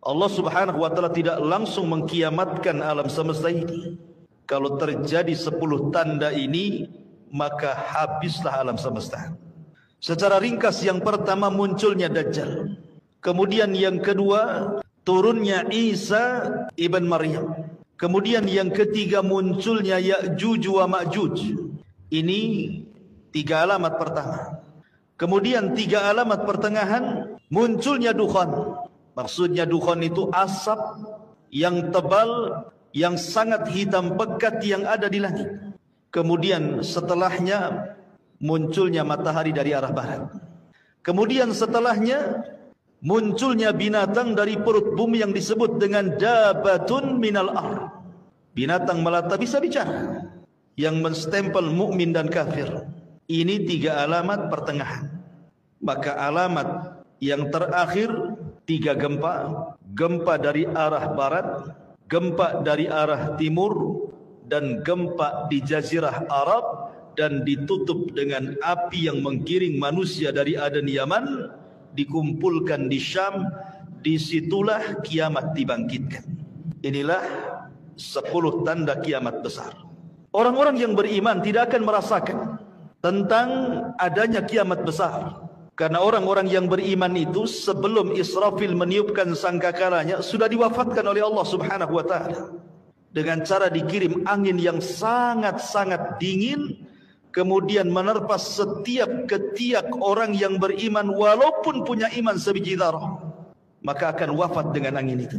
Allah subhanahu wa ta'ala tidak langsung mengkiamatkan alam semesta ini. Kalau terjadi 10 tanda ini, maka habislah alam semesta. Secara ringkas, yang pertama munculnya Dajjal. Kemudian yang kedua, turunnya Isa ibn Maryam. Kemudian yang ketiga, munculnya Ya'juj wa Ma'juj. Ini 3 alamat pertama. Kemudian 3 alamat pertengahan, munculnya dukhan. Maksudnya dukhan itu asap yang tebal, yang sangat hitam pekat yang ada di langit. Kemudian setelahnya munculnya matahari dari arah barat. Kemudian setelahnya munculnya binatang dari perut bumi yang disebut dengan dabatun minal ar. Binatang melata bisa bicara, yang menstempel mukmin dan kafir. Ini 3 alamat pertengahan. Maka alamat yang terakhir 3 gempa. Gempa dari arah barat, gempa dari arah timur, dan gempa di Jazirah Arab, dan ditutup dengan api yang menggiring manusia dari Aden Yaman, dikumpulkan di Syam. Disitulah kiamat dibangkitkan. Inilah 10 tanda kiamat besar. Orang-orang yang beriman tidak akan merasakan tentang adanya kiamat besar, karena orang-orang yang beriman itu sebelum Israfil meniupkan sangkakalanya sudah diwafatkan oleh Allah subhanahu wa ta'ala dengan cara dikirim angin yang sangat-sangat dingin, kemudian menerpa setiap ketiak orang yang beriman walaupun punya iman sebiji zarah, maka akan wafat dengan angin itu.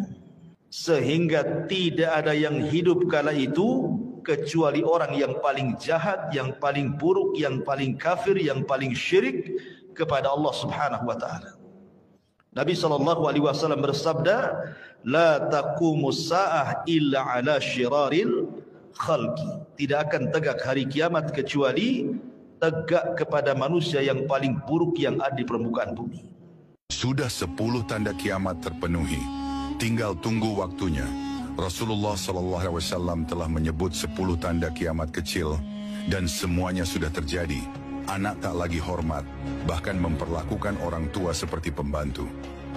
Sehingga tidak ada yang hidup kala itu kecuali orang yang paling jahat, yang paling buruk, yang paling kafir, yang paling syirik kepada Allah subhanahu wa ta'ala. Nabi SAW bersabda, la taqumus sa'ah illa ala syiraril khalqi. Tidak akan tegak hari kiamat kecuali tegak kepada manusia yang paling buruk yang ada di permukaan bumi. Sudah 10 tanda kiamat terpenuhi, tinggal tunggu waktunya. Rasulullah SAW telah menyebut 10 tanda kiamat kecil, dan semuanya sudah terjadi. Anak tak lagi hormat, bahkan memperlakukan orang tua seperti pembantu.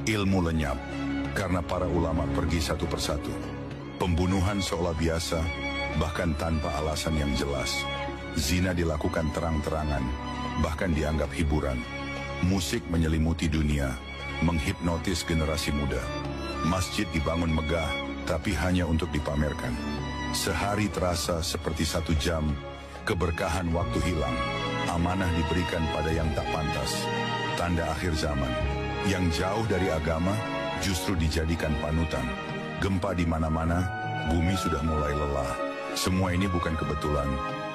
Ilmu lenyap, karena para ulama pergi satu persatu. Pembunuhan seolah biasa, bahkan tanpa alasan yang jelas. Zina dilakukan terang-terangan, bahkan dianggap hiburan. Musik menyelimuti dunia, menghipnotis generasi muda. Masjid dibangun megah, tapi hanya untuk dipamerkan. Sehari terasa seperti 1 jam, keberkahan waktu hilang. Amanah diberikan pada yang tak pantas. Tanda akhir zaman. Yang jauh dari agama justru dijadikan panutan. Gempa di mana-mana, bumi sudah mulai lelah. Semua ini bukan kebetulan.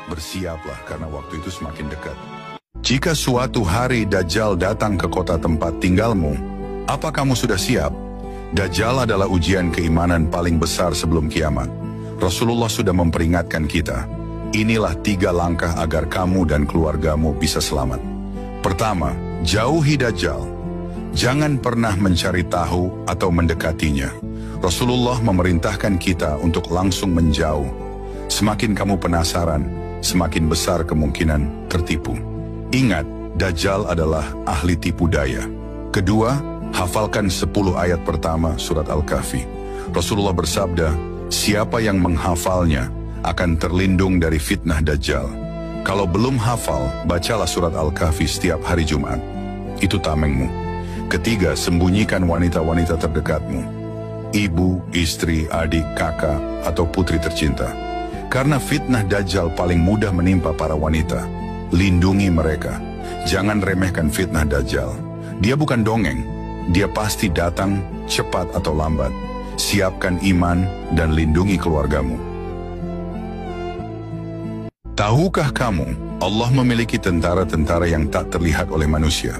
Bersiaplah karena waktu itu semakin dekat. Jika suatu hari Dajjal datang ke kota tempat tinggalmu, apa kamu sudah siap? Dajjal adalah ujian keimanan paling besar sebelum kiamat. Rasulullah sudah memperingatkan kita. Inilah 3 langkah agar kamu dan keluargamu bisa selamat. Pertama, jauhi Dajjal. Jangan pernah mencari tahu atau mendekatinya. Rasulullah memerintahkan kita untuk langsung menjauh. Semakin kamu penasaran, semakin besar kemungkinan tertipu. Ingat, Dajjal adalah ahli tipu daya. Kedua, hafalkan 10 ayat pertama surat Al-Kahfi. Rasulullah bersabda, siapa yang menghafalnya akan terlindung dari fitnah Dajjal. Kalau belum hafal, bacalah surat Al-Kahfi setiap hari Jumat. Itu tamengmu. Ketiga, sembunyikan wanita-wanita terdekatmu. Ibu, istri, adik, kakak, atau putri tercinta. Karena fitnah Dajjal paling mudah menimpa para wanita. Lindungi mereka. Jangan remehkan fitnah Dajjal. Dia bukan dongeng. Dia pasti datang, cepat atau lambat. Siapkan iman dan lindungi keluargamu. Tahukah kamu, Allah memiliki tentara-tentara yang tak terlihat oleh manusia.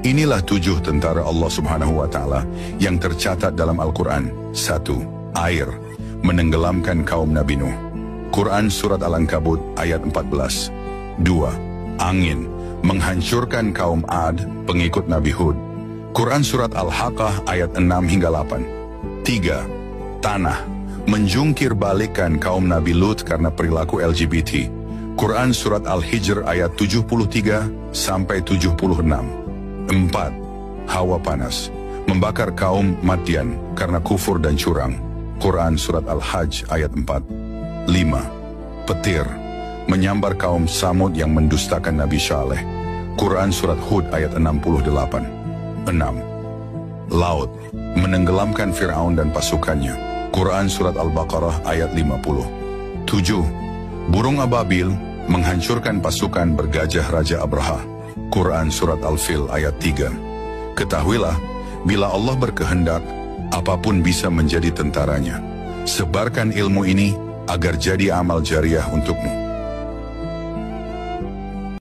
Inilah 7 tentara Allah subhanahu wa ta'ala yang tercatat dalam Al-Quran. 1. Air, menenggelamkan kaum Nabi Nuh. Quran Surat Al-Ankabut ayat 14. 2. Angin, menghancurkan kaum Ad, pengikut Nabi Hud. Quran Surat Al-Haqqah ayat 6 hingga 8. 3. Tanah, menjungkir balikan kaum Nabi Lut karena perilaku LGBT. Quran Surat Al-Hijr ayat 73 sampai 76. 4. Hawa panas, membakar kaum Madian karena kufur dan curang. Quran Surat Al-Hajj ayat 4. 5. Petir, menyambar kaum Samud yang mendustakan Nabi Saleh. Quran Surat Hud ayat 68. 6. Laut, menenggelamkan Fir'aun dan pasukannya. Quran Surat Al-Baqarah ayat 50. 7. Burung ababil, menghancurkan pasukan bergajah Raja Abraha. Quran Surat Al-Fil ayat 3. Ketahuilah, bila Allah berkehendak, apapun bisa menjadi tentaranya. Sebarkan ilmu ini agar jadi amal jariah untukmu.